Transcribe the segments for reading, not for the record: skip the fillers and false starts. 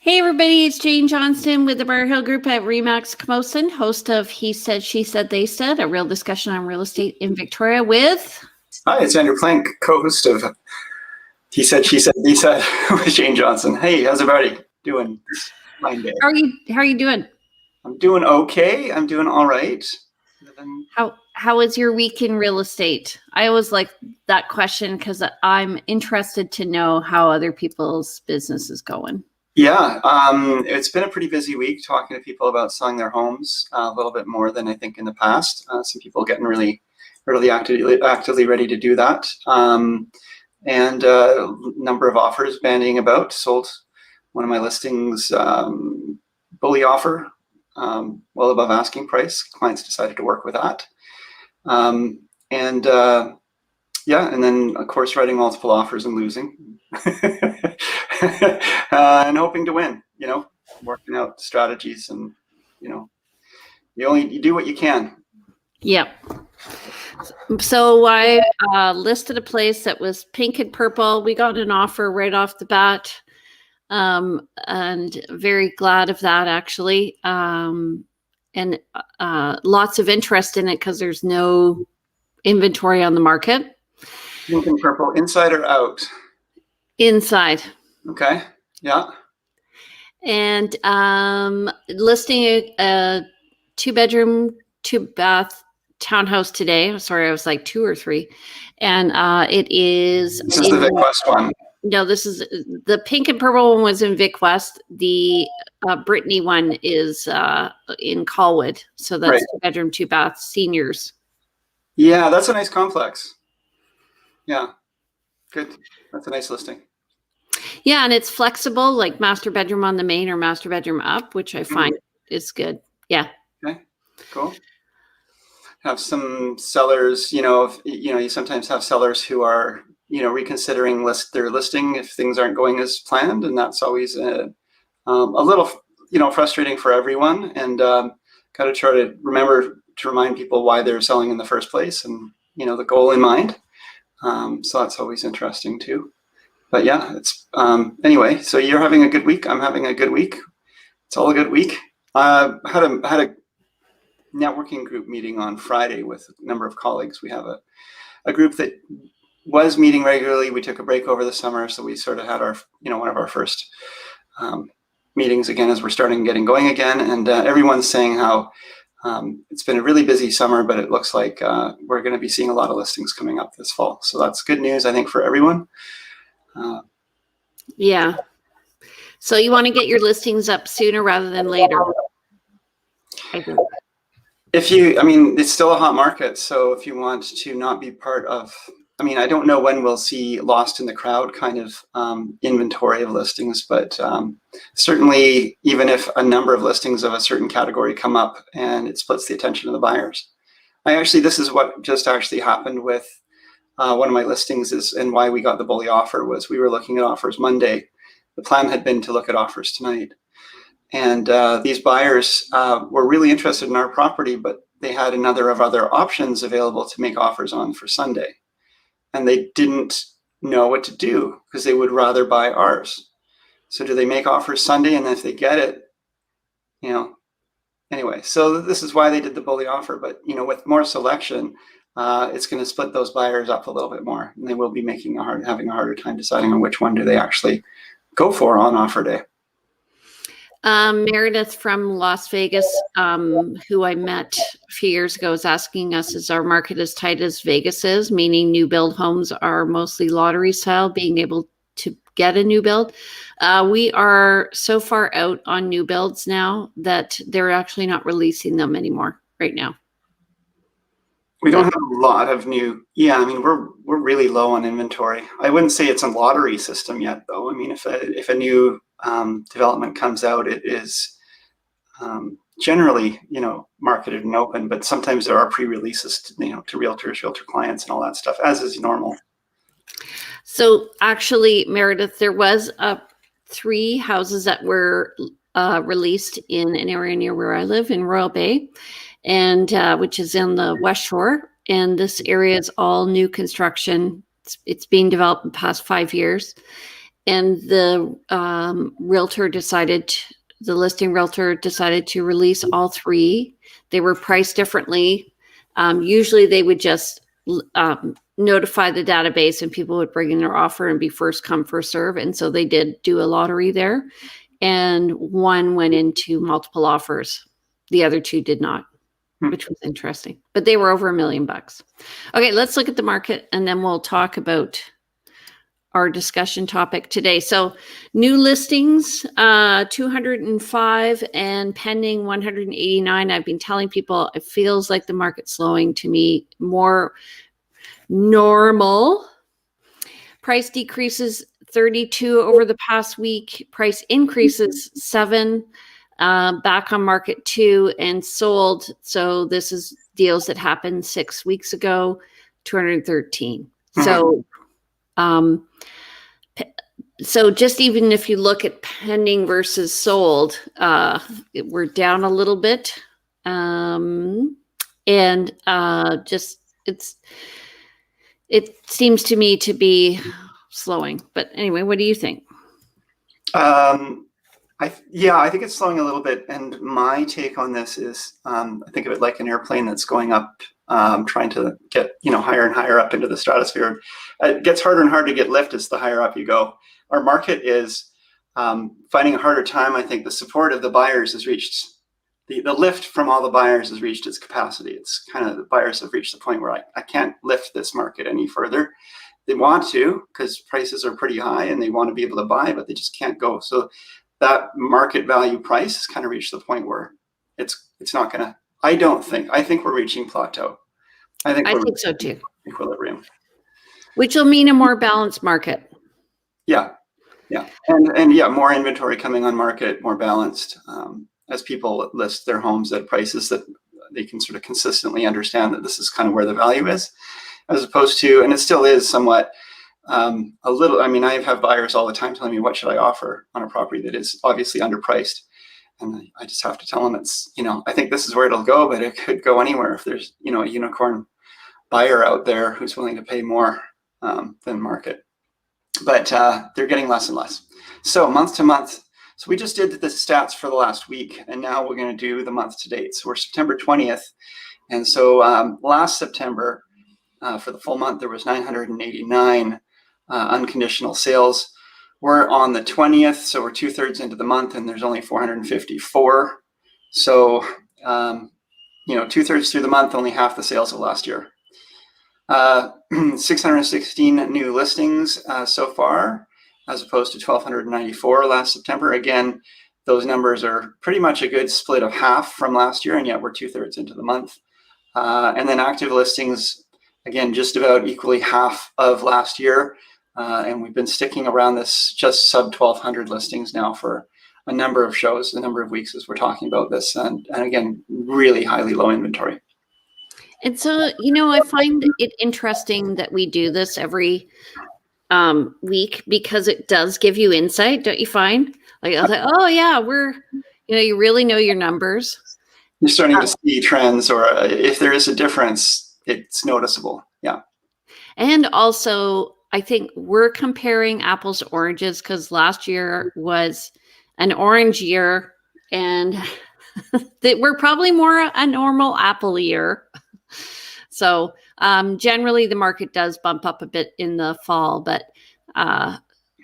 Hey everybody, it's Jane Johnston with the Bar Hill Group at Remax Camosun, host of He Said, She Said, They Said, a real discussion on real estate in Victoria with... Hi, it's Andrew Plank, co-host of He Said, She Said, They Said with Jane Johnston. Hey, how's everybody doing this fine day? How are you doing? I'm doing okay. I'm doing all right. How was your week in real estate? I always like that question because I'm interested to know how other people's business is going. Yeah, it's been a pretty busy week talking to people about selling their homes, a little bit more than I think in the past. Some people getting really actively ready to do that. And a number of offers bandying about. Sold one of my listings, bully offer, well above asking price. Clients decided to work with that. Yeah, and then of course writing multiple offers and losing. And hoping to win, working out strategies, and you do what you can. Yep. So I listed a place that was pink and purple. We got an offer right off the bat, and very glad of that actually. And lots of interest in it because there's no inventory on the market. Pink and purple, inside or out? Inside. Okay. Yeah. And listing a 2-bedroom, 2-bath townhouse today. Sorry, I was like 2 or 3. And it is... This is the Vic West one. No, this is the pink and purple one was in Vic West. The Brittany one is in Colwood. So that's right. 2-bedroom, 2-bath seniors. Yeah, that's a nice complex. Yeah, good. That's a nice listing. Yeah, and it's flexible, like master bedroom on the main or master bedroom up, which I find is good. Yeah. Okay, cool. Have some sellers, you sometimes have sellers who are, reconsidering their listing if things aren't going as planned, and that's always a little, frustrating for everyone. And got to try to remember to remind people why they're selling in the first place, and the goal in mind. So that's always interesting too. But yeah, it's anyway. So you're having a good week. I'm having a good week. It's all a good week. Had a networking group meeting on Friday with a number of colleagues. We have a group that was meeting regularly. We took a break over the summer, so we sort of had our one of our first meetings again as we're getting going again. And everyone's saying how it's been a really busy summer, but it looks like we're going to be seeing a lot of listings coming up this fall. So that's good news, I think, for everyone. Yeah. So you want to get your listings up sooner rather than later? It's still a hot market. So if you want to not be part of, I don't know when we'll see lost in the crowd kind of inventory of listings, but certainly even if a number of listings of a certain category come up and it splits the attention of the buyers. This is what just actually happened with one of my listings and why we got the bully offer was we were looking at offers Monday. The plan had been to look at offers tonight. And these buyers were really interested in our property, but they had a number of other options available to make offers on for Sunday. And they didn't know what to do because they would rather buy ours. So do they make offers Sunday? And if they get it, anyway, so this is why they did the bully offer. But, with more selection, it's going to split those buyers up a little bit more, and they will be having a harder time deciding on which one do they actually go for on offer day. Meredith from Las Vegas, who I met a few years ago, is asking us, is our market as tight as Vegas is, meaning new build homes are mostly lottery style, being able to get a new build? We are so far out on new builds now that they're actually not releasing them anymore right now. We don't have a lot of new. Yeah, we're really low on inventory. I wouldn't say it's a lottery system yet, though. If a new development comes out, it is generally marketed and open, but sometimes there are pre-releases to realtors, realtor clients, and all that stuff, as is normal. So actually, Meredith, there was 3 houses that were released in an area near where I live in Royal Bay, and which is in the West Shore. And this area is all new construction. It's being developed in the past 5 years. and the the listing realtor decided to release all three. They were priced differently. Usually they would just notify the database and people would bring in their offer and be first come, first serve. And so they did do a lottery there. And one went into multiple offers. The other two did not, which was interesting. But they were over $1 million. Okay, let's look at the market and then we'll talk about our discussion topic today. So new listings, 205 and pending 189. I've been telling people it feels like the market's slowing to me, more normal. Price decreases 32 over the past week. Price increases 7, back on market 2 and sold. So this is deals that happened 6 weeks ago, 213. So, so just even if you look at pending versus sold, we're down a little bit. Just it seems to me to be slowing. But anyway, what do you think? I think it's slowing a little bit. And my take on this is, I think of it like an airplane that's going up, trying to get, higher and higher up into the stratosphere. It gets harder and harder to get lift as the higher up you go. Our market is finding a harder time. I think the support of the buyers has reached, the lift from all the buyers has reached its capacity. It's kind of, the buyers have reached the point where I can't lift this market any further. They want to, because prices are pretty high and they want to be able to buy, but they just can't go. So that market value price has kind of reached the point where it's not going to, I think we're reaching plateau. I think so too. Equilibrium. Which will mean a more balanced market. Yeah. And more inventory coming on market, more balanced, as people list their homes at prices that they can sort of consistently understand that this is kind of where the value is, as opposed to, and it still is somewhat, a little, I have buyers all the time telling me, what should I offer on a property that is obviously underpriced? And I just have to tell them it's, I think this is where it'll go, but it could go anywhere if there's, a unicorn buyer out there who's willing to pay more than market. But they're getting less and less. So month to month. So we just did the stats for the last week, and now we're going to do the month to date. So we're September 20th. And so last September, for the full month, there was 989 unconditional sales. We're on the 20th, so we're 2/3 into the month, and there's only 454. So, 2/3 through the month, only half the sales of last year. 616 new listings so far, as opposed to 1,294 last September. Again, those numbers are pretty much a good split of half from last year, and yet we're 2/3 into the month. And then active listings, again, just about equally half of last year. And we've been sticking around this just sub 1,200 listings now for a number of shows, a number of weeks as we're talking about this. And again, really highly low inventory. And so, I find it interesting that we do this every week, because it does give you insight, don't you find? Like, I was like, oh yeah, you really know your numbers. You're starting to see trends, or if there is a difference, it's noticeable. Yeah. And also, I think we're comparing apples to oranges, because last year was an orange year, and we're probably more a normal apple year. So generally the market does bump up a bit in the fall, but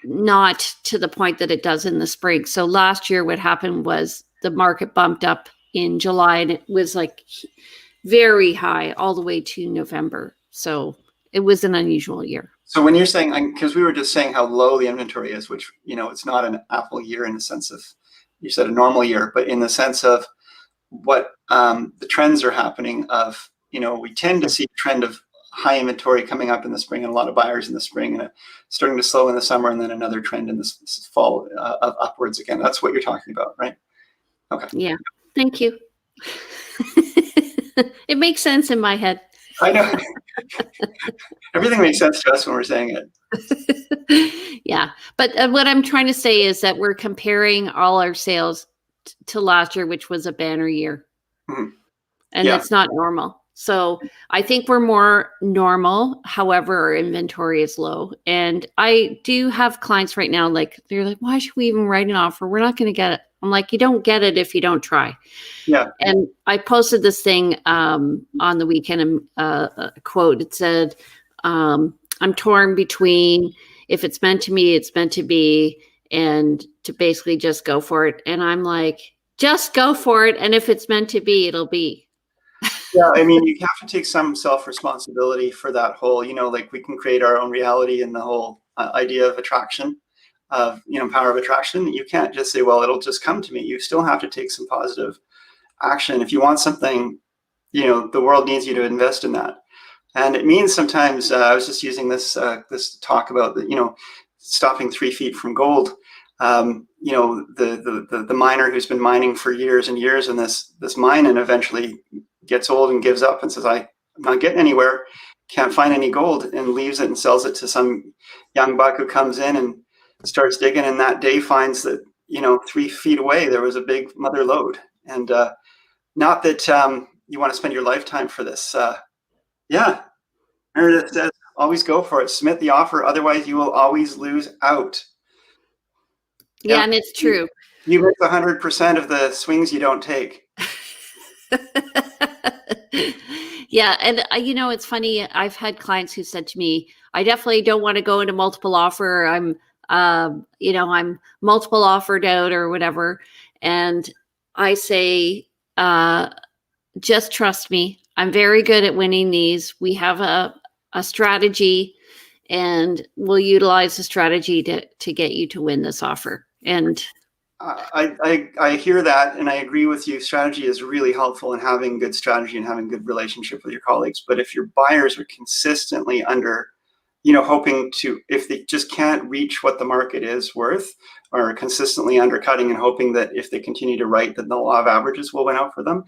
not to the point that it does in the spring. So last year what happened was the market bumped up in July, and it was like very high all the way to November. So it was an unusual year. So when you're saying, because we were just saying how low the inventory is, which, it's not an apple year in the sense of, you said a normal year, but in the sense of what the trends are happening of, we tend to see a trend of high inventory coming up in the spring and a lot of buyers in the spring, and starting to slow in the summer, and then another trend in the fall of upwards again. That's what you're talking about, right? Okay. Yeah. Thank you. It makes sense in my head. I know. Everything makes sense to us when we're saying it. Yeah. But what I'm trying to say is that we're comparing all our sales to last year, which was a banner year. Mm-hmm. And that's not normal. So I think we're more normal. However, our inventory is low. And I do have clients right now, like, they're like, why should we even write an offer? We're not going to get it. I'm like, you don't get it if you don't try. Yeah. And I posted this thing on the weekend, a quote. It said, I'm torn between if it's meant to be, it's meant to be, and to basically just go for it. And I'm like, just go for it. And if it's meant to be, it'll be. Yeah, I mean, you have to take some self-responsibility for that whole, like we can create our own reality and the whole idea of attraction, of, power of attraction. You can't just say, well, it'll just come to me. You still have to take some positive action. If you want something, the world needs you to invest in that. And it means sometimes, I was just using this talk about, stopping 3 feet from gold. The miner who's been mining for years and years in this mine, and eventually gets old and gives up and says, I'm not getting anywhere, can't find any gold, and leaves it and sells it to some young buck who comes in and starts digging, and that day finds that 3 feet away there was a big mother lode. And not that you want to spend your lifetime for this. Meredith says, always go for it, submit the offer, otherwise you will always lose out. Yeah, and it's true. You miss 100% of the swings you don't take. Yeah. And it's funny. I've had clients who said to me, I definitely don't want to go into multiple offer. I'm multiple offered out or whatever. And I say, just trust me. I'm very good at winning these. We have a strategy, and we'll utilize the strategy to get you to win this offer. And I hear that, and I agree with you. Strategy is really helpful in having good strategy and having good relationship with your colleagues. But if your buyers are consistently under, hoping to, if they just can't reach what the market is worth, or consistently undercutting and hoping that if they continue to write, that the law of averages will win out for them,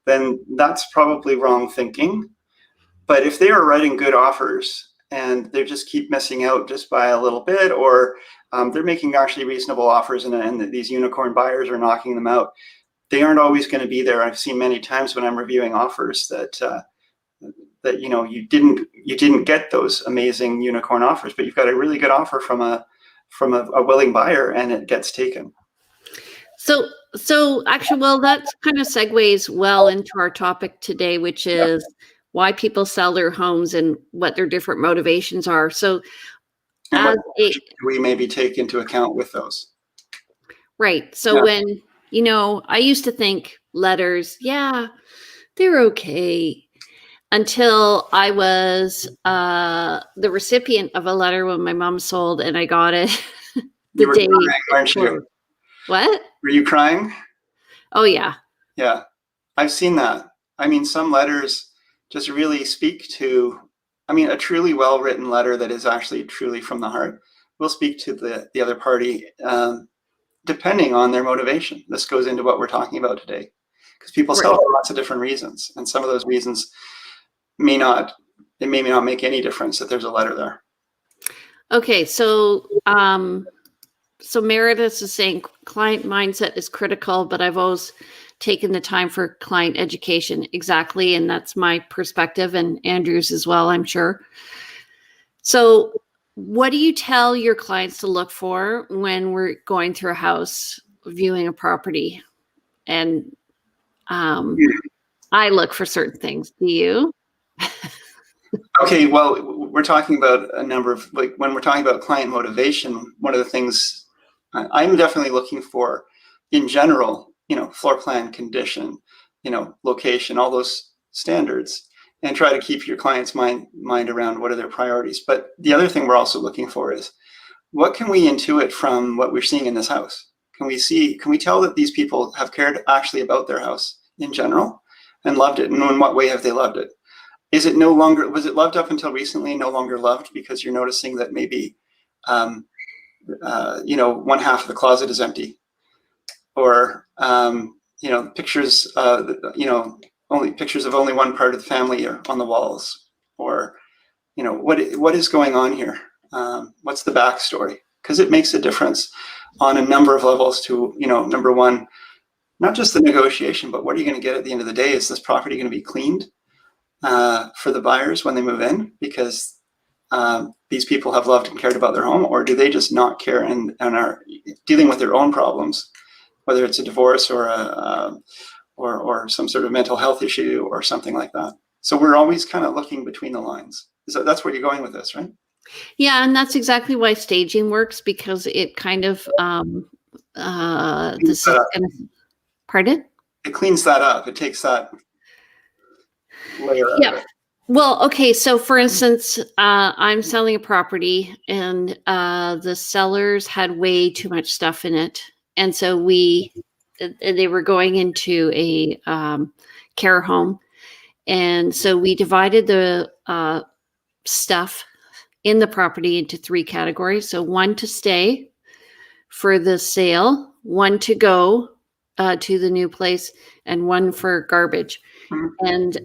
then that's probably wrong thinking. But if they are writing good offers and they just keep missing out just by a little bit, or they're making actually reasonable offers, and these unicorn buyers are knocking them out, they aren't always going to be there. I've seen many times when I'm reviewing offers that you didn't get those amazing unicorn offers, but you've got a really good offer from a willing buyer, and it gets taken. So actually, well, that kind of segues well into our topic today, which is why people sell their homes and what their different motivations are. So we maybe take into account with those. Right. So when, I used to think letters, they're okay, until I was the recipient of a letter when my mom sold, and I got it You were crying, aren't you? What? Were you crying? Oh, yeah. Yeah, I've seen that. I mean, some letters just really speak to, a truly well-written letter that is actually truly from the heart will speak to the other party, depending on their motivation. This goes into what we're talking about today, because people sell for lots of different reasons, and some of those reasons may not make any difference that there's a letter there. Okay, so Meredith is saying client mindset is critical, but I've always taken the time for client education. Exactly. And that's my perspective, and Andrew's as well, I'm sure. So what do you tell your clients to look for when we're going through a house, viewing a property? And I look for certain things. Do you? Okay, well, we're talking about a number of, when we're talking about client motivation, one of the things I'm definitely looking for in general, floor plan, condition, location, all those standards, and try to keep your client's mind around what are their priorities. But the other thing we're also looking for is, what can we intuit from what we're seeing in this house? Can we tell that these people have cared actually about their house in general and loved it? And in what way have they loved it? Was it loved up until recently, no longer loved because you're noticing that maybe, one half of the closet is empty, or, pictures, only pictures of only one part of the family are on the walls, or, what is going on here? What's the backstory? Because it makes a difference on a number of levels to, number one, not just the negotiation, but what are you going to get at the end of the day? Is this property going to be cleaned? for the buyers when they move in because these people have loved and cared about their home, or do they just not care and are dealing with their own problems, whether it's a divorce or or some sort of mental health issue or something like that. So we're always kind of looking between the lines. So that's where you're going with this, right? Yeah, and that's exactly why staging works, because it kind of this is gonna, pardon? It cleans that up. It takes that layer out of it. Well, okay. So, for instance, I'm selling a property, and the sellers had way too much stuff in it, and so they were going into a care home, and so we divided the stuff in the property into 3 categories. So, one to stay for the sale, one to go to the new place, and one for garbage. Mm-hmm. And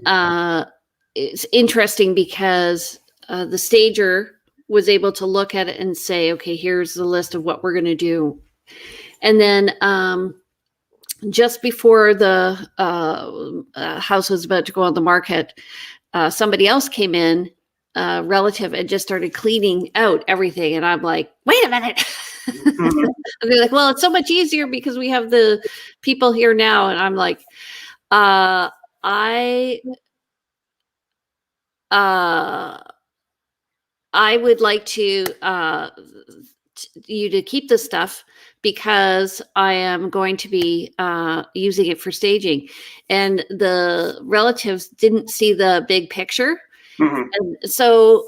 it's interesting because the stager was able to look at it and say, okay, here's the list of what we're going to do. And then just before the house was about to go on the market, somebody else came in, a relative, and just started cleaning out everything. And I'm like, wait a minute. Mm-hmm. And they're like, well, it's so much easier because we have the people here now. And I'm like, I would like to you to keep the stuff because I am going to be using it for staging. And the relatives didn't see the big picture. Mm-hmm. And so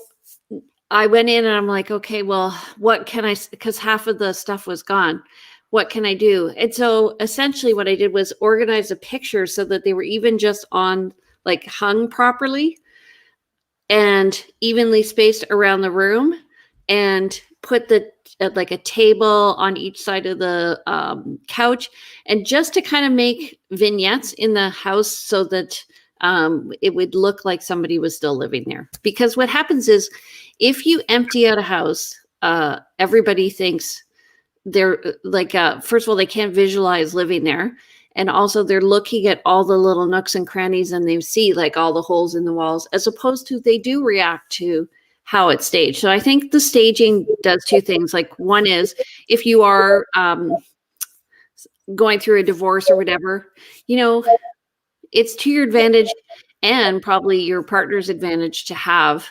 I went in and I'm like, okay, well, what can I, because half of the stuff was gone. What can I do? And so essentially what I did was organize a picture so that they were even just on, like, hung properly and evenly spaced around the room, and put the like a table on each side of the couch, and just to kind of make vignettes in the house so that it would look like somebody was still living there. Because what happens is, if you empty out a house, everybody thinks they're like, first of all, they can't visualize living there. And also they're looking at all the little nooks and crannies and they see like all the holes in the walls, as opposed to they do react to how it's staged. So I think the staging does 2 things. Like, one is, if you are going through a divorce or whatever, it's to your advantage and probably your partner's advantage to have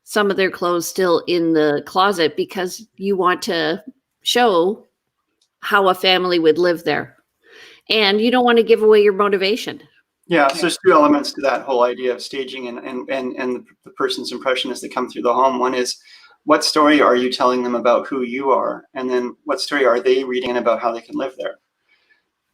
some of their clothes still in the closet, because you want to show how a family would live there. And you don't want to give away your motivation. Yeah, so there's 2 elements to that whole idea of staging and the person's impression as they come through the home. One is, what story are you telling them about who you are? And then what story are they reading about how they can live there?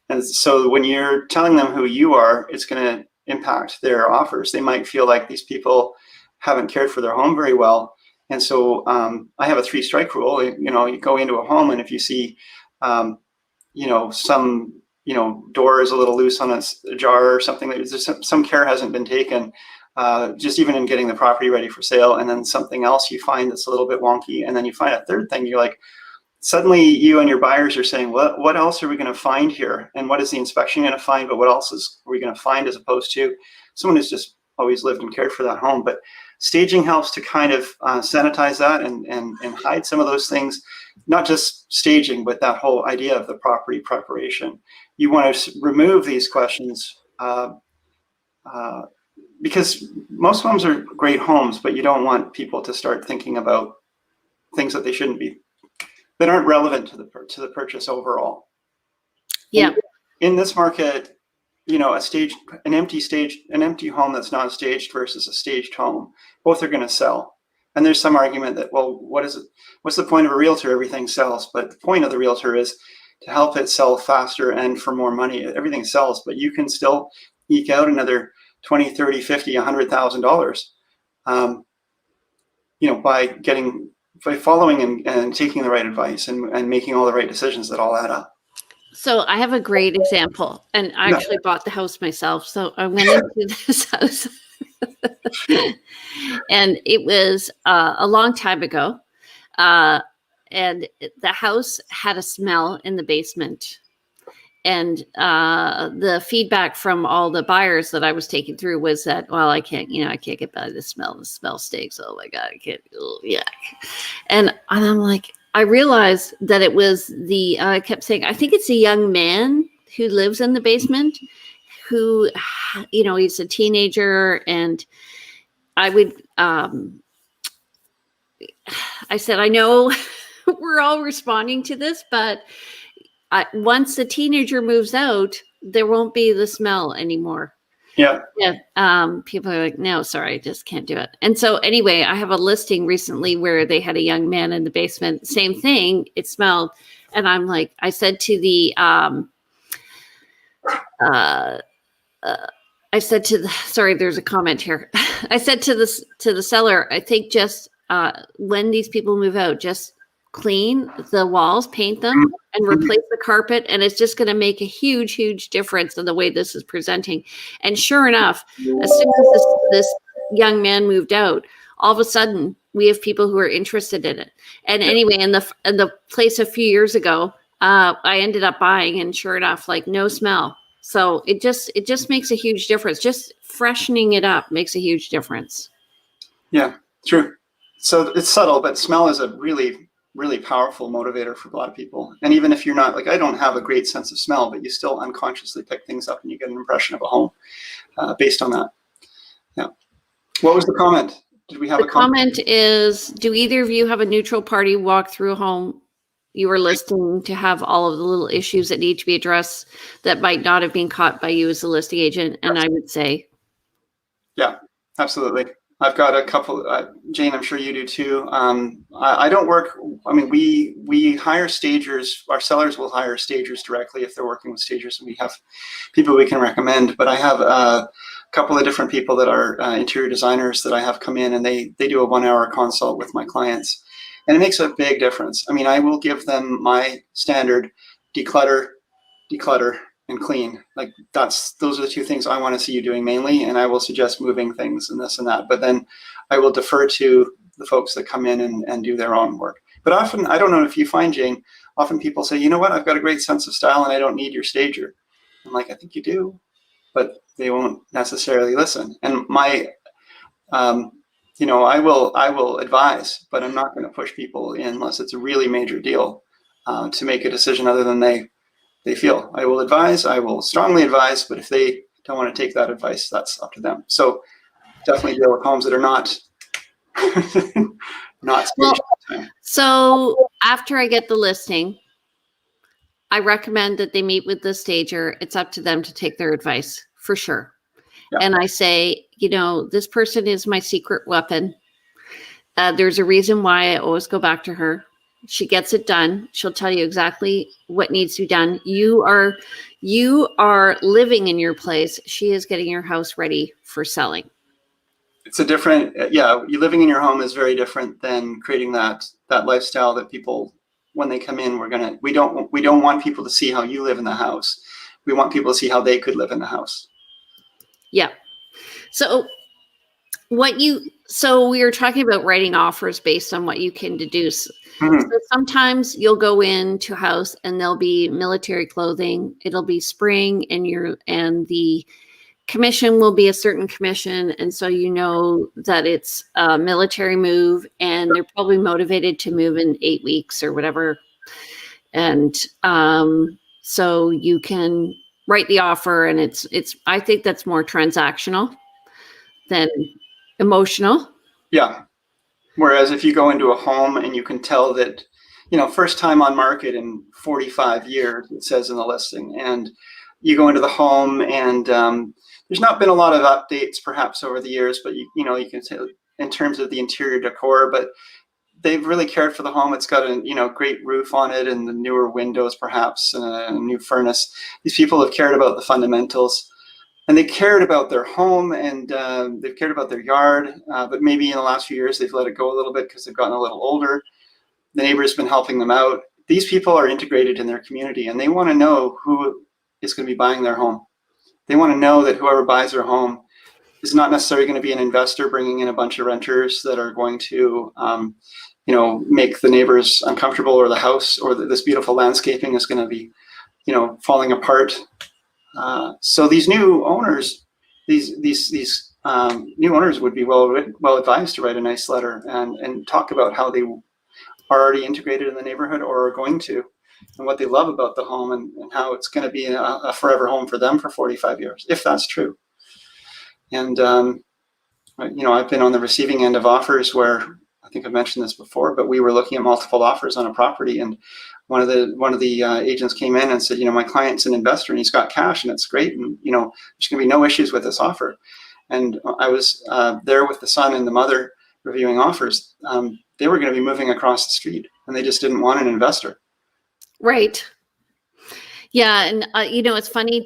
And so when you're telling them who you are, it's going to impact their offers. They might feel like these people haven't cared for their home very well. And so I have a 3-strike rule. You go into a home, and if you see, some door is a little loose on a jar or something, there's some care hasn't been taken, just even in getting the property ready for sale, and then something else you find that's a little bit wonky, and then you find a third thing, you're like, suddenly you and your buyers are saying, what else are we going to find here? And what is the inspection going to find? But what else are we going to find, as opposed to someone who's just always lived and cared for that home? But staging helps to kind of sanitize that and hide some of those things. Not just staging, but that whole idea of the property preparation. You want to remove these questions because most homes are great homes, but you don't want people to start thinking about things that they shouldn't be, that aren't relevant to the purchase overall. Yeah. In this market, an empty home that's not staged versus a staged home, both are going to sell. And there's some argument that, well, what's the point of a realtor? Everything sells. But the point of the realtor is to help it sell faster and for more money. Everything sells, but you can still eke out another $20, $30, $50, $100,000, by following and taking the right advice and making all the right decisions that all add up. So I have a great example, and I actually bought the house myself. So I went into this house and it was a long time ago. And the house had a smell in the basement. the feedback from all the buyers that I was taking through was that, well, I can't get by the smell. The smell stinks. Oh my God, I can't. Oh, yeah. And I'm like, I realized that it was I kept saying, I think it's a young man who lives in the basement who, he's a teenager. And I would, I said, I know we're all responding to this, but once the teenager moves out, there won't be the smell anymore. Yeah. Yeah. People are like, no, sorry, I just can't do it. And so anyway, I have a listing recently where they had a young man in the basement, same thing. It smelled. And I'm like, I said to the, sorry, there's a comment here. I said to the seller, I think just, when these people move out, just clean the walls, paint them, and replace the carpet, and it's just going to make a huge, huge difference in the way this is presenting. And sure enough, as soon as this young man moved out, all of a sudden we have people who are interested in it. And anyway, in the place a few years ago, I ended up buying, and sure enough, like no smell. So it just makes a huge difference. Just freshening it up makes a huge difference. Yeah, true. So it's subtle, but smell is a really, really powerful motivator for a lot of people. And even if you're not, like, I don't have a great sense of smell, but you still unconsciously pick things up and you get an impression of a home based on that. Yeah. What was the comment? Did we have a comment? The comment is, do either of you have a neutral party walk through a home you were listing to have all of the little issues that need to be addressed that might not have been caught by you as a listing agent? And I would say, yeah, absolutely. I've got a couple, Jane, I'm sure you do too. I don't work, I mean, we hire stagers. Our sellers will hire stagers directly if they're working with stagers, and we have people we can recommend. But I have a couple of different people that are interior designers that I have come in, and they do a 1-hour consult with my clients. And it makes a big difference. I mean, I will give them my standard declutter, and clean. Like those are the two things I want to see you doing mainly, and I will suggest moving things and this and that. But then I will defer to the folks that come in and do their own work. But often, I don't know if you find, Jane, often people say, you know what, I've got a great sense of style and I don't need your stager. I'm like, I think you do, but they won't necessarily listen. And my, I will advise, but I'm not going to push people in unless it's a really major deal to make a decision other than they feel. I will advise, I will strongly advise, but if they don't want to take that advice, that's up to them. So definitely deal with homes that are not well, so after I get the listing, I recommend that they meet with the stager. It's up to them to take their advice for sure. Yeah. And I say, this person is my secret weapon. There's a reason why I always go back to her. She gets it done. She'll tell you exactly what needs to be done. You are living in your place. She is getting your house ready for selling. It's a different, you living in your home is very different than creating that lifestyle that people, when they come in, we don't want people to see how you live in the house. We want people to see how they could live in the house. Yeah. So we were talking about writing offers based on what you can deduce. Mm-hmm. So sometimes you'll go into a house and there'll be military clothing. It'll be spring, and the commission will be a certain commission. And so that it's a military move, and they're probably motivated to move in 8 weeks or whatever. And so you can write the offer, and it's I think that's more transactional than emotional. Yeah. Whereas if you go into a home and you can tell that, first time on market in 45 years, it says in the listing, and you go into the home and there's not been a lot of updates perhaps over the years, but you can say in terms of the interior decor, but they've really cared for the home. It's got a great roof on it and the newer windows perhaps, and a new furnace. These people have cared about the fundamentals. And they cared about their home, and they've cared about their yard, but maybe in the last few years they've let it go a little bit because they've gotten a little older. The neighbor's been helping them out. These people are integrated in their community, and they want to know who is going to be buying their home. They want to know that whoever buys their home is not necessarily going to be an investor bringing in a bunch of renters that are going to make the neighbors uncomfortable, or the house or this beautiful landscaping is going to be falling apart. So these new owners, these new owners would be well advised to write a nice letter and talk about how they are already integrated in the neighborhood or are going to, and what they love about the home, and how it's going to be a forever home for them for 45 years, if that's true. And I've been on the receiving end of offers where, I think I've mentioned this before, but we were looking at multiple offers on a property, and one of the agents came in and said, my client's an investor and he's got cash and it's great, and there's going to be no issues with this offer. And I was there with the son and the mother reviewing offers. They were going to be moving across the street, and they just didn't want an investor. Right. Yeah. And, it's funny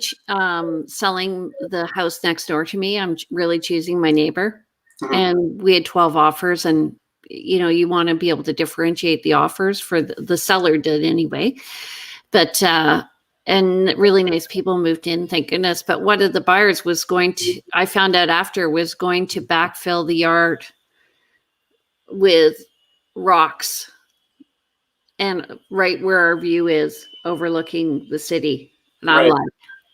selling the house next door to me. I'm really choosing my neighbor. Mm-hmm. And we had 12 offers, and, you want to be able to differentiate the offers for the seller did anyway. But, and really nice people moved in, thank goodness. But one of the buyers was I found out after, was going to backfill the yard with rocks, and right where our view is overlooking the city. And I'm like,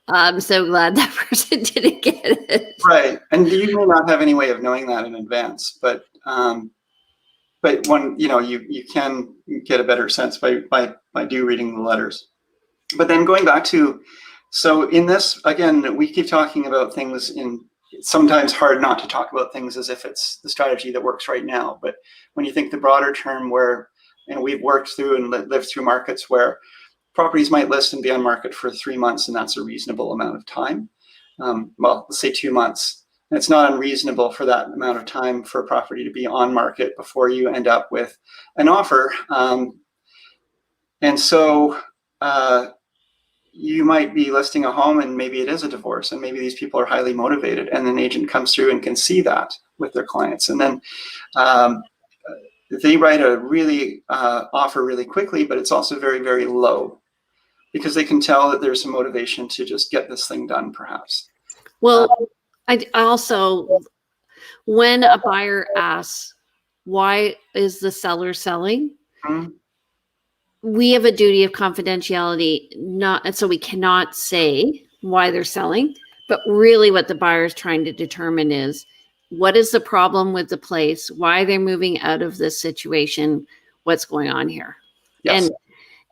I'm so glad that person didn't get it. Right. And you may not have any way of knowing that in advance, but when you can get a better sense by reading the letters. But then going back to, so in this, again, we keep talking about things it's sometimes hard not to talk about things as if it's the strategy that works right now. But when you think the broader term where, we've worked through and lived through markets where properties might list and be on market for 3 months, and that's a reasonable amount of time. Well, let's say 2 months. And it's not unreasonable for that amount of time for a property to be on market before you end up with an offer. And so you might be listing a home, and maybe it is a divorce, and maybe these people are highly motivated, and an agent comes through and can see that with their clients. And then they write a really offer really quickly, but it's also very, very low, because they can tell that there's some motivation to just get this thing done, perhaps. Well, I also, when a buyer asks, why is the seller selling? Mm-hmm. We have a duty of confidentiality, and so we cannot say why they're selling, but really what the buyer is trying to determine is, what is the problem with the place? Why they're moving out of this situation? What's going on here? Yes.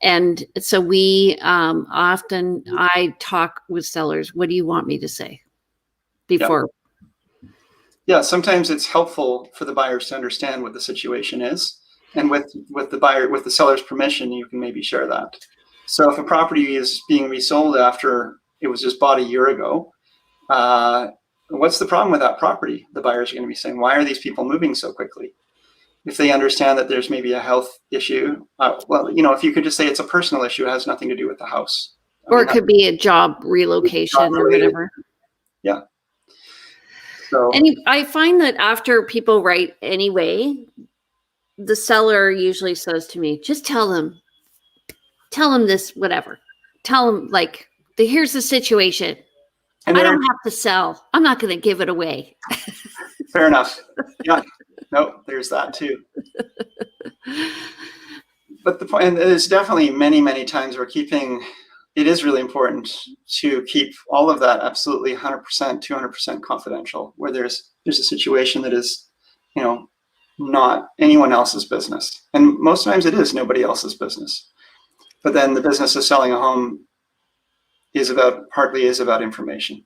And so we I talk with sellers. What do you want me to say before? Yeah, sometimes it's helpful for the buyers to understand what the situation is. And with the seller's permission, you can maybe share that. So if a property is being resold after it was just bought a year ago, what's the problem with that property? The buyers are going to be saying, why are these people moving so quickly? If they understand that there's maybe a health issue, if you could just say it's a personal issue, it has nothing to do with the house. It could be a job relocation or whatever. Yeah. So, and I find that after people write anyway, the seller usually says to me, just tell them this, whatever. Tell them, like, here's the situation. And I don't have to sell. I'm not going to give it away. Fair enough. Yeah. No, there's that too. But the point, and there's definitely many, many times it is really important to keep all of that absolutely 100%, 200% confidential, where there's a situation that is, not anyone else's business. And most times it is nobody else's business. But then the business of selling a home partly is about information.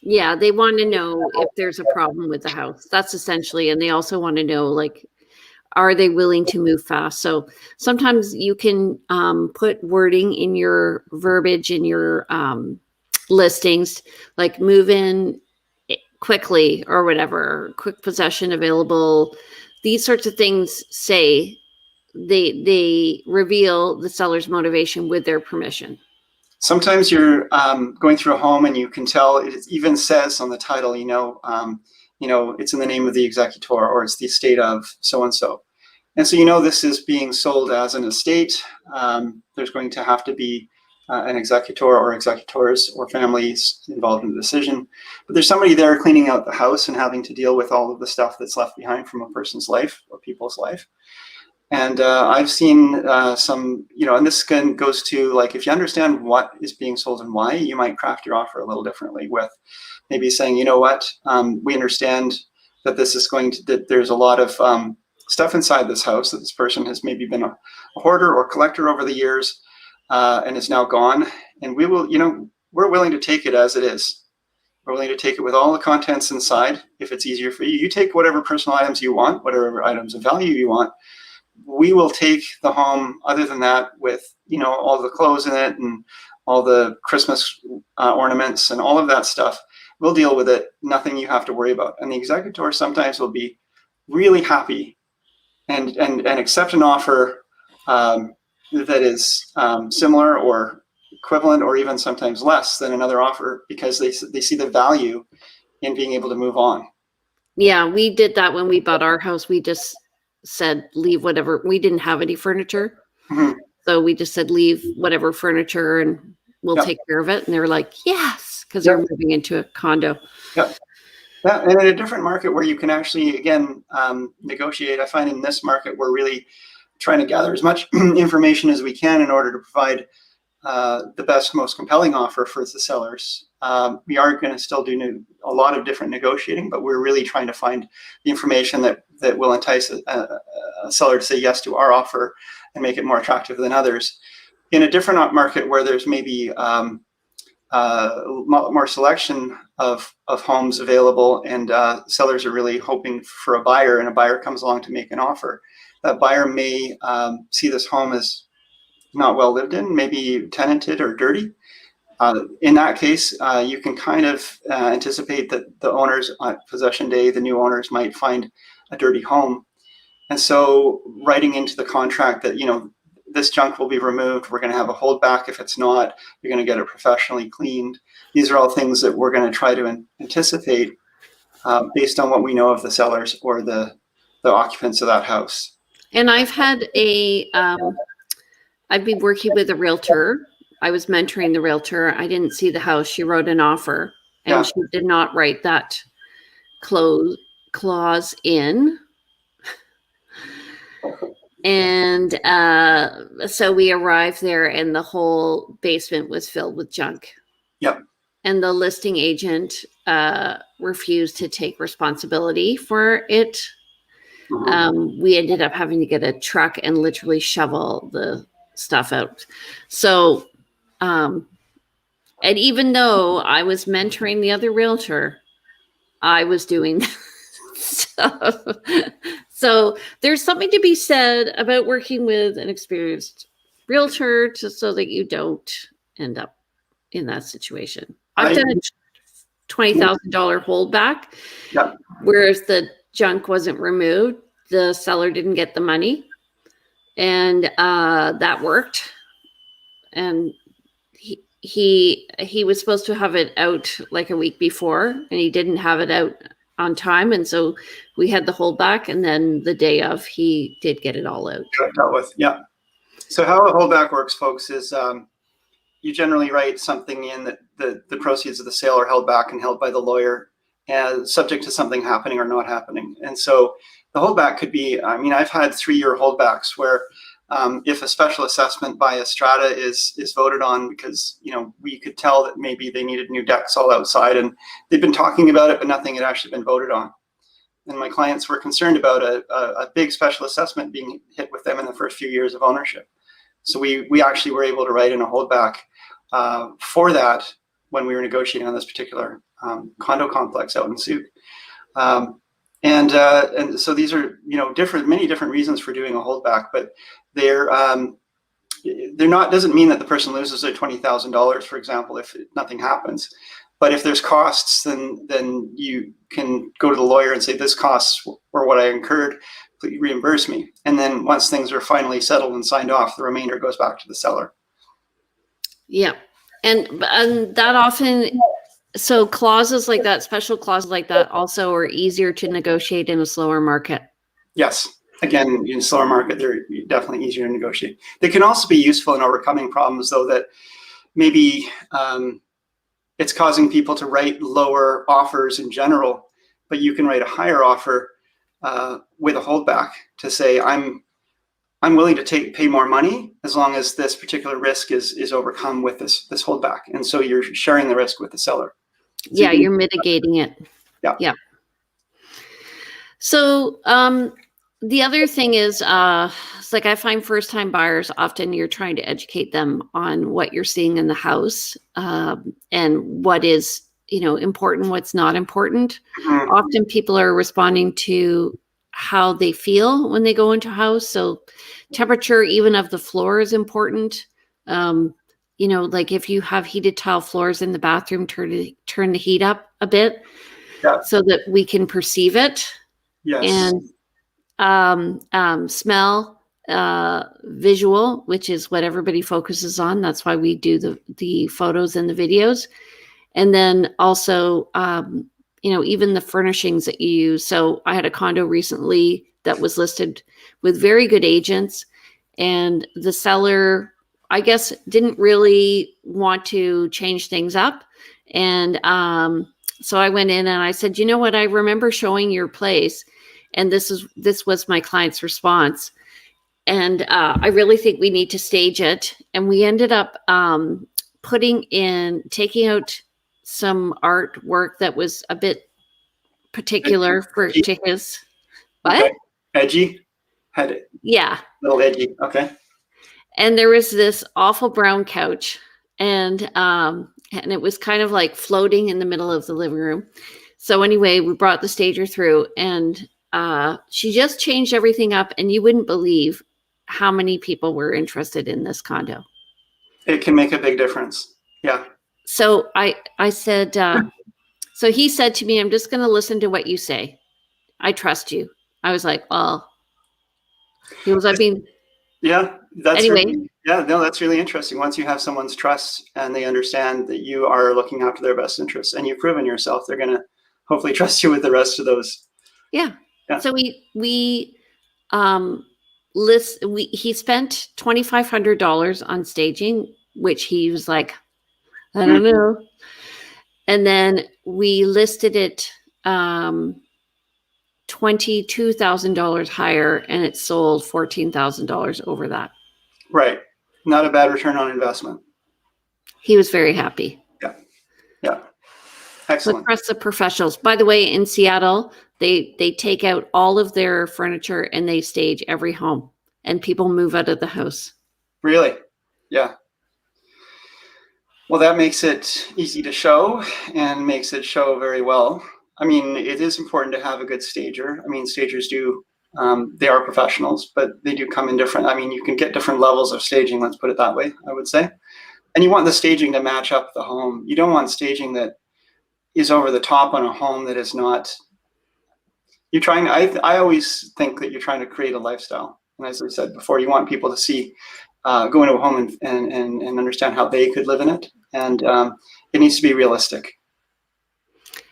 Yeah, they want to know if there's a problem with the house. That's essentially, and they also want to know, like, are they willing to move fast? So sometimes you can put wording in your verbiage in your listings, like move in quickly or whatever, quick possession available. These sorts of things say they reveal the seller's motivation with their permission. Sometimes you're going through a home and you can tell, it even says on the title, it's in the name of the executor, or it's the estate of so-and-so. And so, this is being sold as an estate. There's going to have to be an executor or executors or families involved in the decision. But there's somebody there cleaning out the house and having to deal with all of the stuff that's left behind from a person's life or people's life. And I've seen some, and this goes to, like, if you understand what is being sold and why, you might craft your offer a little differently, with maybe saying, we understand that this is that there's a lot of stuff inside this house, that this person has maybe been a hoarder or collector over the years, and is now gone. And we will, we're willing to take it as it is. We're willing to take it with all the contents inside. If it's easier for you, you take whatever personal items you want, whatever items of value you want. We will take the home, other than that, with, all the clothes in it and all the Christmas ornaments and all of that stuff. We'll deal with it. Nothing you have to worry about. And the executor sometimes will be really happy and accept an offer that is similar or equivalent, or even sometimes less than another offer, because they see the value in being able to move on. Yeah, we did that when we bought our house. We just said, leave whatever. We didn't have any furniture. Mm-hmm. So we just said, leave whatever furniture and we'll take care of it. And they were like, yes, because they're moving into a condo. Yep. Yeah, and in a different market where you can actually, again, negotiate. I find in this market, we're really trying to gather as much information as we can in order to provide the best, most compelling offer for the sellers. We are going to still do a lot of different negotiating, but we're really trying to find the information that will entice a seller to say yes to our offer and make it more attractive than others. In a different market where there's maybe more selection of homes available, and sellers are really hoping for a buyer, and a buyer comes along to make an offer, that buyer may see this home as not well lived in, maybe tenanted or dirty. In that case, you can kind of anticipate that the owners on possession day, the new owners, might find a dirty home. And so writing into the contract that, this junk will be removed, we're going to have a holdback. If it's not, you're going to get it professionally cleaned. These are all things that we're going to try to anticipate based on what we know of the sellers or the occupants of that house. And I've had I've been working with a realtor. I was mentoring the realtor. I didn't see the house. She wrote an offer, and she did not write that clause in. And so we arrived there, and the whole basement was filled with junk. Yep. And the listing agent refused to take responsibility for it. Mm-hmm. We ended up having to get a truck and literally shovel the stuff out. So, and even though I was mentoring the other realtor, I was doing stuff. So there's something to be said about working with an experienced realtor so that you don't end up in that situation. I've done a $20,000 holdback, whereas the junk wasn't removed. The seller didn't get the money, and that worked. And he was supposed to have it out like a week before, and he didn't have it out on time, and so we had the holdback, and then the day of, he did get it all out. Dealt with, yeah. So how a holdback works, folks, is you generally write something in that the proceeds of the sale are held back and held by the lawyer, as subject to something happening or not happening. And so the holdback could be, I've had 3-year holdbacks where if a special assessment by a strata is voted on because, we could tell that maybe they needed new decks all outside, and they've been talking about it, but nothing had actually been voted on. And my clients were concerned about a big special assessment being hit with them in the first few years of ownership. So we actually were able to write in a holdback for that when we were negotiating on this particular condo complex out in Souk. And so these are, many different reasons for doing a holdback, but they're not, doesn't mean that the person loses their $20,000, for example, if nothing happens. But if there's costs, then you can go to the lawyer and say, this costs were what I incurred, please reimburse me. And then once things are finally settled and signed off, the remainder goes back to the seller. Yeah. And that often, so clauses like that, special clauses like that also are easier to negotiate in a slower market. Yes. Again, in a slower market, they're definitely easier to negotiate. They can also be useful in overcoming problems, though, that maybe it's causing people to write lower offers in general, but you can write a higher offer with a holdback to say, I'm willing to pay more money as long as this particular risk is overcome with this holdback. And so you're sharing the risk with the seller. Yeah, you're mitigating it. Yeah. Yeah. So the other thing is, it's like I find first-time buyers, often you're trying to educate them on what you're seeing in the house, and what is, important, what's not important. Mhm. Often people are responding to how they feel when they go into a house. So temperature, even of the floor, is important. Like if you have heated tile floors in the bathroom, turn the heat up a bit, Yeah. so that we can perceive it. Yes. And smell, visual, which is what everybody focuses on. That's why we do the photos and the videos. And then also, even the furnishings that you use. So I had a condo recently that was listed with very good agents, and the seller, I guess, didn't really want to change things up. And so I went in and I said, you know what, I remember showing your place, and this was my client's response. And I really think we need to stage it. And we ended up taking out some artwork that was a bit particular to his. What? Okay. Edgy? Had it. Yeah. A little edgy. Okay. And there was this awful brown couch, and it was kind of like floating in the middle of the living room. So anyway, we brought the stager through, and she just changed everything up, and you wouldn't believe how many people were interested in this condo. It can make a big difference. Yeah. So I said, so he said to me, I'm just going to listen to what you say. I trust you. I was like, well, he was, yeah, that's anyway. That's really interesting. Once you have someone's trust and they understand that you are looking after their best interests and you've proven yourself, they're going to hopefully trust you with the rest of those. Yeah. So he spent $2,500 on staging, which he was like, I don't know. And then we listed it $22,000 higher, and it sold $14,000 over that. Right. Not a bad return on investment. He was very happy. Yeah. Excellent. So trust the professionals. By the way, in Seattle, they take out all of their furniture and they stage every home, and people move out of the house. Really? Yeah. Well, that makes it easy to show and makes it show very well. I mean, it is important to have a good stager. I mean, stagers they are professionals, but they do come in different. I mean, you can get different levels of staging, let's put it that way, I would say. And you want the staging to match up the home. You don't want staging that is over the top on a home that is not. I always think that you're trying to create a lifestyle. And as I said before, you want people to see, go into a home and understand how they could live in it. And it needs to be realistic.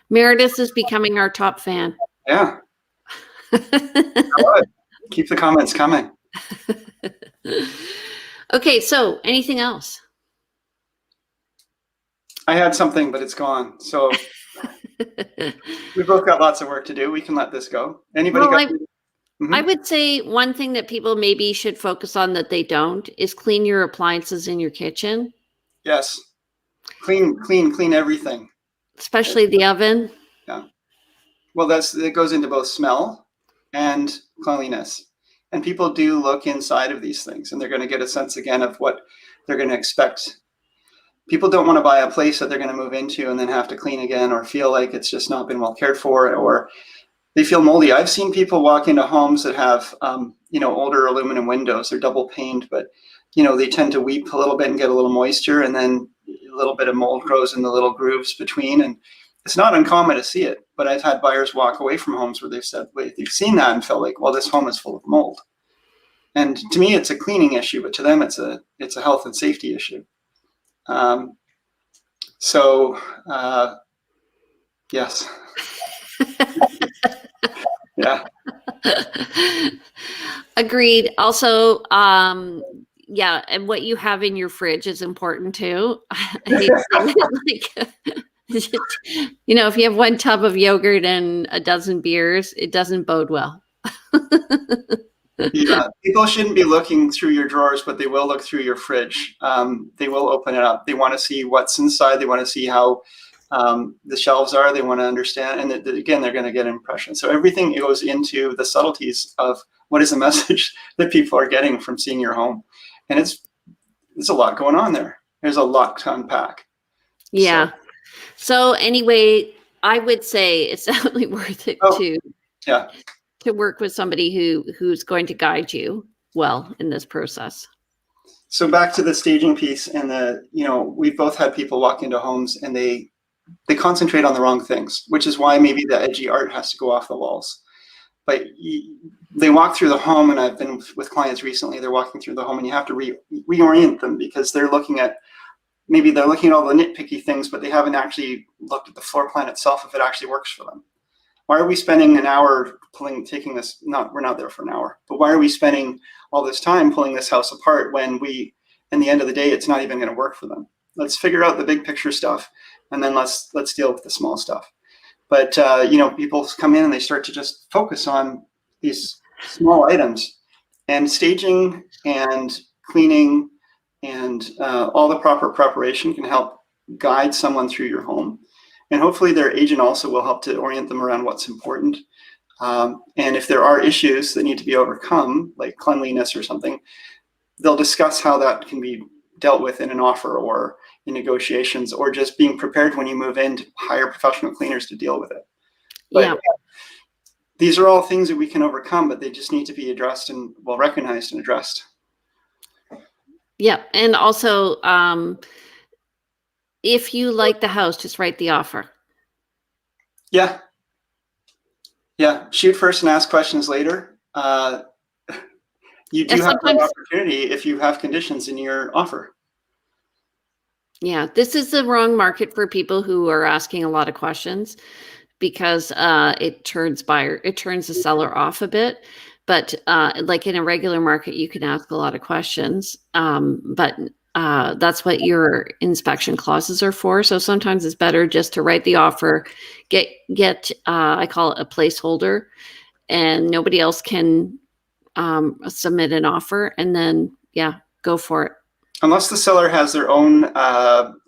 Meredith is becoming our top fan. Yeah. Good. Keep the comments coming. Okay, so anything else? I had something, but it's gone. So we both got lots of work to do. We can let this go. Anybody got? I would say one thing that people maybe should focus on that they don't is clean your appliances in your kitchen. Yes. Clean everything. Especially the oven. Yeah. Well, it goes into both smell and cleanliness. And people do look inside of these things, and they're going to get a sense again of what they're going to expect. People don't want to buy a place that they're going to move into and then have to clean again, or feel like it's just not been well cared for, or they feel moldy. I've seen people walk into homes that have, older aluminum windows. They're double paned, but, they tend to weep a little bit and get a little moisture, and then a little bit of mold grows in the little grooves between. And it's not uncommon to see it, but I've had buyers walk away from homes where they've said, wait, they've seen that and felt like, well, this home is full of mold. And to me, it's a cleaning issue, but to them, it's a health and safety issue. Yes. Yeah. Agreed. Also, and what you have in your fridge is important too. If you have one tub of yogurt and a dozen beers, it doesn't bode well. Yeah, people shouldn't be looking through your drawers, but they will look through your fridge. They will open it up. They want to see what's inside. They want to see how the shelves are. They want to understand. And again, they're going to get an impression. So everything goes into the subtleties of what is the message that people are getting from seeing your home. And it's a lot going on there. There's a lot to unpack. Yeah. So anyway, I would say it's definitely worth it to work with somebody who's going to guide you well in this process. So back to the staging piece, and we've both had people walk into homes and they concentrate on the wrong things, which is why maybe the edgy art has to go off the walls. But they walk through the home, and I've been with clients recently, they're walking through the home and you have to reorient them, because they're looking at all the nitpicky things, but they haven't actually looked at the floor plan itself, if it actually works for them. Why are we spending an hour taking this? We're not there for an hour, but why are we spending all this time pulling this house apart when in the end of the day, it's not even going to work for them? Let's figure out the big picture stuff, and then let's deal with the small stuff. But people come in and they start to just focus on these small items, and staging and cleaning and all the proper preparation can help guide someone through your home. And hopefully their agent also will help to orient them around what's important. And if there are issues that need to be overcome, like cleanliness or something, they'll discuss how that can be dealt with in an offer or in negotiations, or just being prepared when you move in to hire professional cleaners to deal with it. But these are all things that we can overcome, but they just need to be addressed and recognized and addressed. Yeah. And also, if you like the house, just write the offer. Yeah. Shoot first and ask questions later. You do have an opportunity if you have conditions in your offer. Yeah, this is the wrong market for people who are asking a lot of questions, because it turns the seller off a bit. But like in a regular market, you can ask a lot of questions. But that's what your inspection clauses are for. So sometimes it's better just to write the offer, get I call it a placeholder, and nobody else can submit an offer, and then go for it. Unless the seller has their own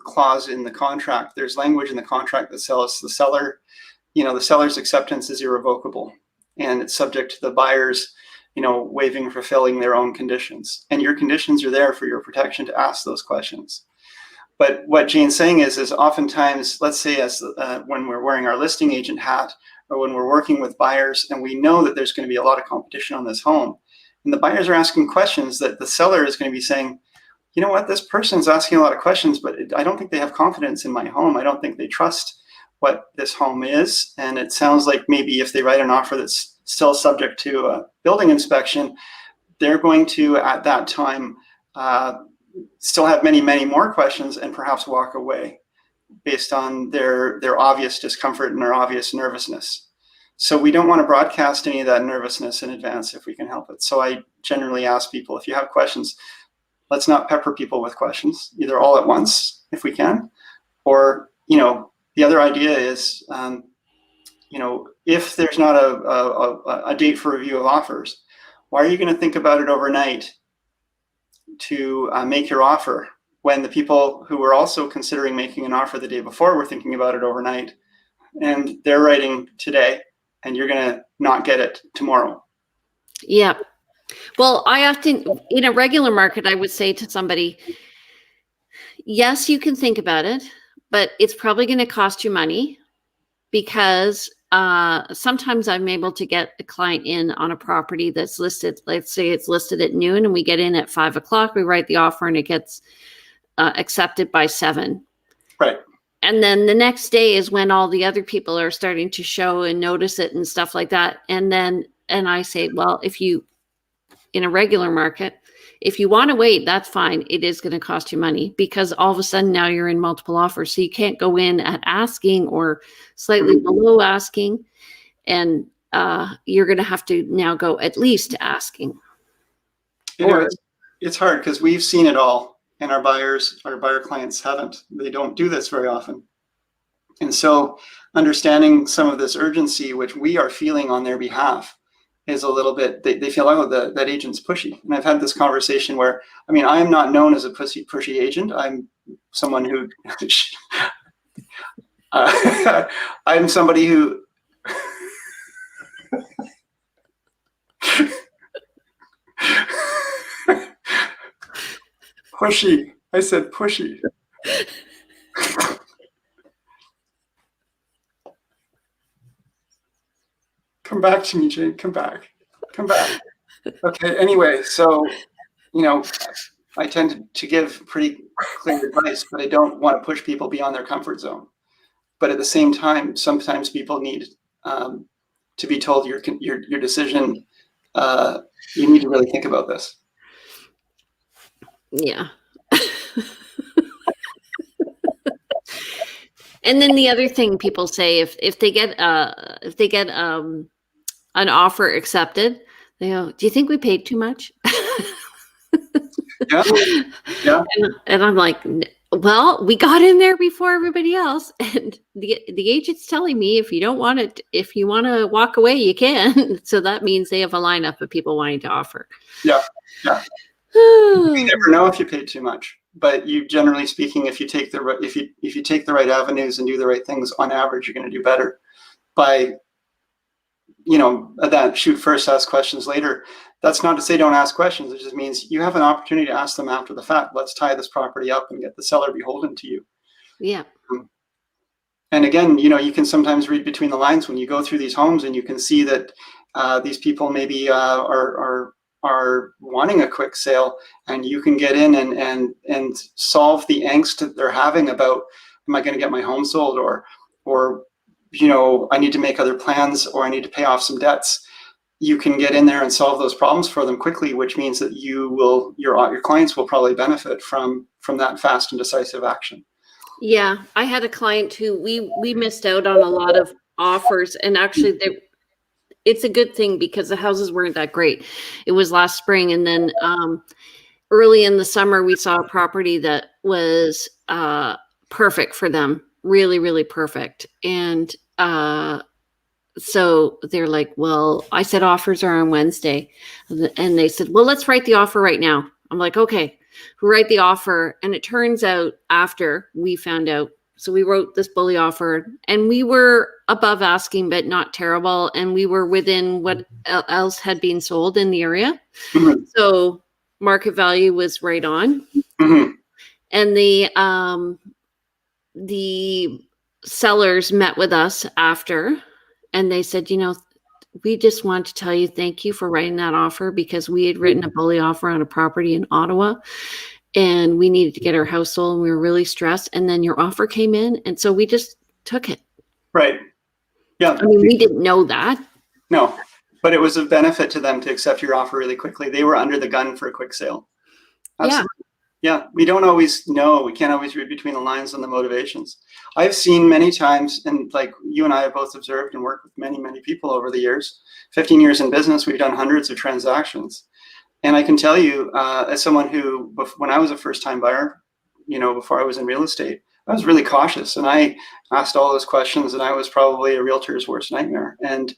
clause in the contract, there's language in the contract that says the seller's acceptance is irrevocable, and it's subject to the buyer's waiving, fulfilling their own conditions. And your conditions are there for your protection to ask those questions. But what Jane's saying is oftentimes, let's say when we're wearing our listing agent hat, or when we're working with buyers and we know that there's going to be a lot of competition on this home, and the buyers are asking questions that the seller is going to be saying, you know what, this person's asking a lot of questions, but I don't think they have confidence in my home. I don't think they trust what this home is. And it sounds like maybe if they write an offer that's still subject to a building inspection, they're going to, at that time, still have many, many more questions and perhaps walk away based on their obvious discomfort and their obvious nervousness. So we don't want to broadcast any of that nervousness in advance if we can help it. So I generally ask people, if you have questions, let's not pepper people with questions, either all at once, if we can, or, the other idea is, if there's not a date for review of offers, why are you going to think about it overnight to make your offer when the people who were also considering making an offer the day before were thinking about it overnight, and they're writing today, and you're going to not get it tomorrow? Yeah. Well, I often, in a regular market, I would say to somebody, yes, you can think about it, but it's probably going to cost you money, because sometimes I'm able to get a client in on a property that's listed, let's say it's listed at noon, and we get in at 5 o'clock, we write the offer, and it gets accepted by 7. Right. And then the next day is when all the other people are starting to show and notice it and stuff like that. And I say, well, in a regular market, if you want to wait, that's fine. It is going to cost you money, because all of a sudden now you're in multiple offers. So you can't go in at asking or slightly below asking. And you're going to have to now go at least to asking. It's hard because we've seen it all, and our buyer clients haven't. They don't do this very often. And so understanding some of this urgency, which we are feeling on their behalf, is a little bit, they feel, oh, that agent's pushy. And I've had this conversation where, I mean, I am not known as a pushy agent. I'm someone who, I'm somebody who, pushy. I said pushy. Come back to me, Jane. Come back. Come back. Okay. Anyway, so, you know, I tend to give pretty clear advice, but I don't want to push people beyond their comfort zone. But at the same time, sometimes people need to be told your decision. You need to really think about this. Yeah. And then the other thing people say, if they get an offer accepted, they go, "Do you think we paid too much?" Yeah. Yeah. And I'm like, well, we got in there before everybody else, and the agent's telling me if you want to walk away, you can. So that means they have a lineup of people wanting to offer. Yeah. Yeah. You never know if you paid too much, but you, generally speaking, if you take the right avenues and do the right things, on average, you're going to do better by, you know, that shoot first, ask questions later. That's not to say don't ask questions. It just means you have an opportunity to ask them after the fact. Let's tie this property up and get the seller beholden to you. Yeah. And again, you know, you can sometimes read between the lines when you go through these homes, and you can see that these people maybe are wanting a quick sale, and you can get in and solve the angst that they're having about, am I going to get my home sold, or you know, I need to make other plans, or I need to pay off some debts. You can get in there and solve those problems for them quickly, which means that your clients will probably benefit from that fast and decisive action. Yeah, I had a client who we missed out on a lot of offers, and actually it's a good thing because the houses weren't that great. It was last spring, and then early in the summer we saw a property that was perfect for them, really, really perfect. And so they're like, well, I said offers are on Wednesday. And they said, well, let's write the offer right now. I'm like, okay, we write the offer. And it turns out after we found out, so we wrote this bully offer, and we were above asking, but not terrible. And we were within what else had been sold in the area. Mm-hmm. So market value was right on. Mm-hmm. And the sellers met with us after, and they said, you know, we just want to tell you thank you for writing that offer, because we had written a bully offer on a property in Ottawa, and we needed to get our house sold, and we were really stressed. And then your offer came in, and so we just took it. Right. Yeah. I mean, we didn't know that. No, but it was a benefit to them to accept your offer really quickly. They were under the gun for a quick sale. Absolutely. Yeah, we don't always know. We can't always read between the lines on the motivations. I've seen many times, and like you and I have both observed and worked with many, many people over the years. 15 years in business, we've done hundreds of transactions. And I can tell you, as someone who, when I was a first-time buyer, you know, before I was in real estate, I was really cautious, and I asked all those questions, and I was probably a realtor's worst nightmare. And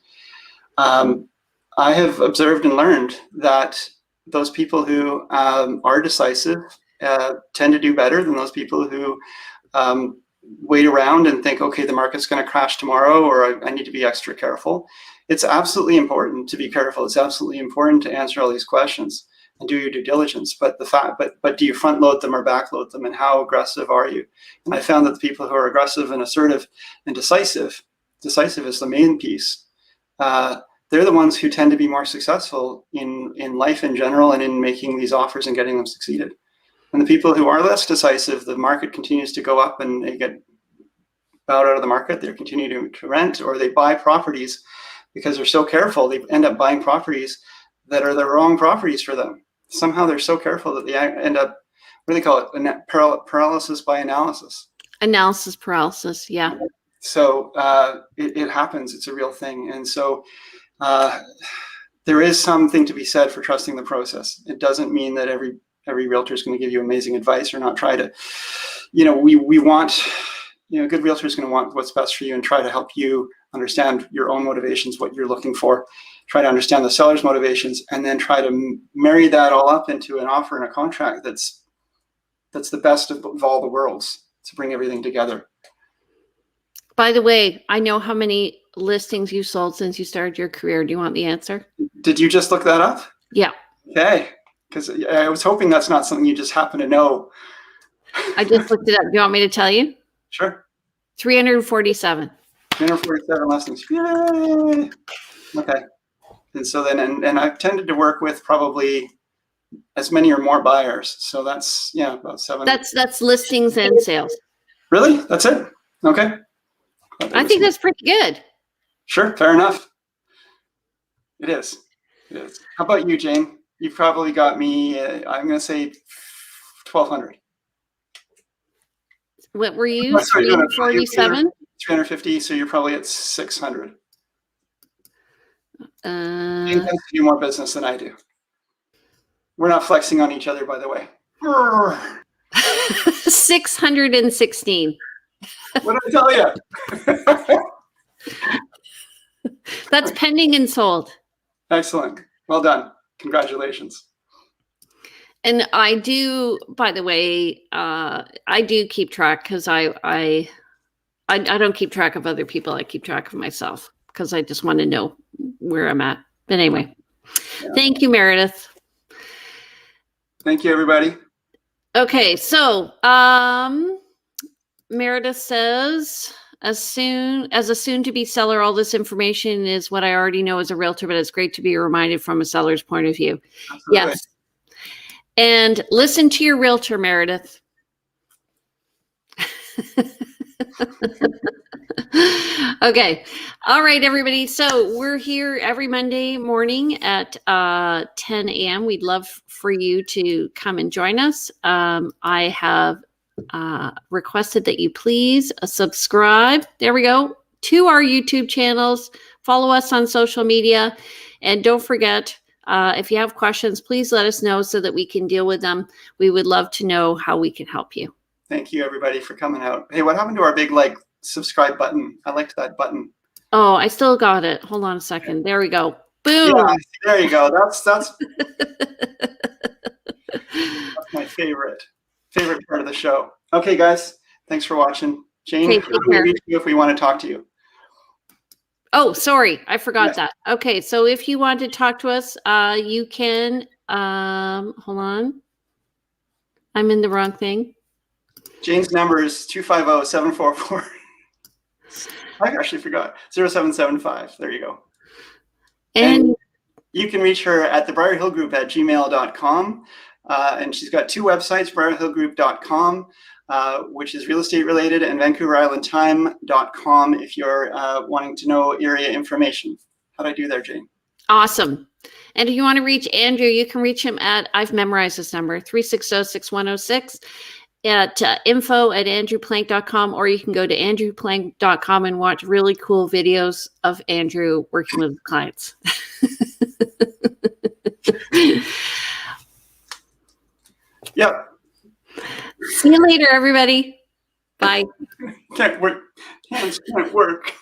I have observed and learned that those people who are decisive tend to do better than those people who wait around and think, okay, the market's going to crash tomorrow, or I need to be extra careful. It's absolutely important to be careful. It's absolutely important to answer all these questions and do your due diligence. But do you front load them or back load them, and how aggressive are you? And I found that the people who are aggressive and assertive and decisive is the main piece. They're the ones who tend to be more successful in life in general, and in making these offers and getting them succeeded. And the people who are less decisive, the market continues to go up and they get bowed out of the market. They continue to rent, or they buy properties because they're so careful. They end up buying properties that are the wrong properties for them. Somehow they're so careful that they end up, what do they call it? Paralysis by analysis. Analysis paralysis, yeah. So it happens. It's a real thing. And so there is something to be said for trusting the process. It doesn't mean that every realtor is going to give you amazing advice, or not try to, you know, we want, you know, a good realtor is going to want what's best for you and try to help you understand your own motivations, what you're looking for. try to understand the seller's motivations, and then try to marry that all up into an offer and a contract that's the best of all the worlds to bring everything together. By the way, I know how many listings you sold since you started your career. Do you want the answer? Did you just look that up? Yeah. Okay. Because I was hoping that's not something you just happen to know. I just looked it up. Do you want me to tell you? Sure. 347. 347 listings. Yay! Okay. And so then, and I've tended to work with probably as many or more buyers. So that's, yeah, about 7. That's listings and sales. Really? That's it? Okay. I think that's pretty good. Sure. Fair enough. It is. It is. How about you, Jane? You've probably got me, I'm going to say 1,200. What were you? 347? 350. So you're probably at 600. Jane tends to do more business than I do. We're not flexing on each other, by the way. 616. What did I tell you? That's pending and sold. Excellent. Well done. Congratulations. And I do, by the way, I do keep track because I don't keep track of other people. I keep track of myself because I just want to know where I'm at. But anyway, Thank you, Meredith. Thank you, everybody. Okay, so Meredith says, as a soon-to-be seller, all this information is what I already know as a realtor, but it's great to be reminded from a seller's point of view. Absolutely. Yes. And listen to your realtor, Meredith. Okay. All right, everybody. So we're here every Monday morning at 10 a.m. We'd love for you to come and join us. I have requested that you please subscribe. There we go. To our YouTube channels. Follow us on social media. And don't forget, if you have questions, please let us know so that we can deal with them. We would love to know how we can help you. Thank you, everybody, for coming out. Hey, what happened to our big subscribe button? I liked that button. Oh, I still got it. Hold on a second. There we go. Boom. Yeah, there you go. That's my favorite part of the show. Okay, guys, thanks for watching. Jane, how do we reach you if we want to talk to you? Oh, sorry, I forgot that. Okay, so if you want to talk to us, you can. Hold on, I'm in the wrong thing. Jane's number is 250-744. I actually forgot. 0775. There you go. And you can reach her at the briarhillgroup@gmail.com. And she's got 2 websites, briarhillgroup.com, which is real estate related, and VancouverIslandTime.com if you're wanting to know area information. How'd I do there, Jane? Awesome. And if you want to reach Andrew, you can reach him at, I've memorized this number, 360-6106. At info@andrewplank.com, or you can go to andrewplank.com and watch really cool videos of Andrew working with clients. Yep. See you later, everybody. Bye. Can't work. Hands can't work.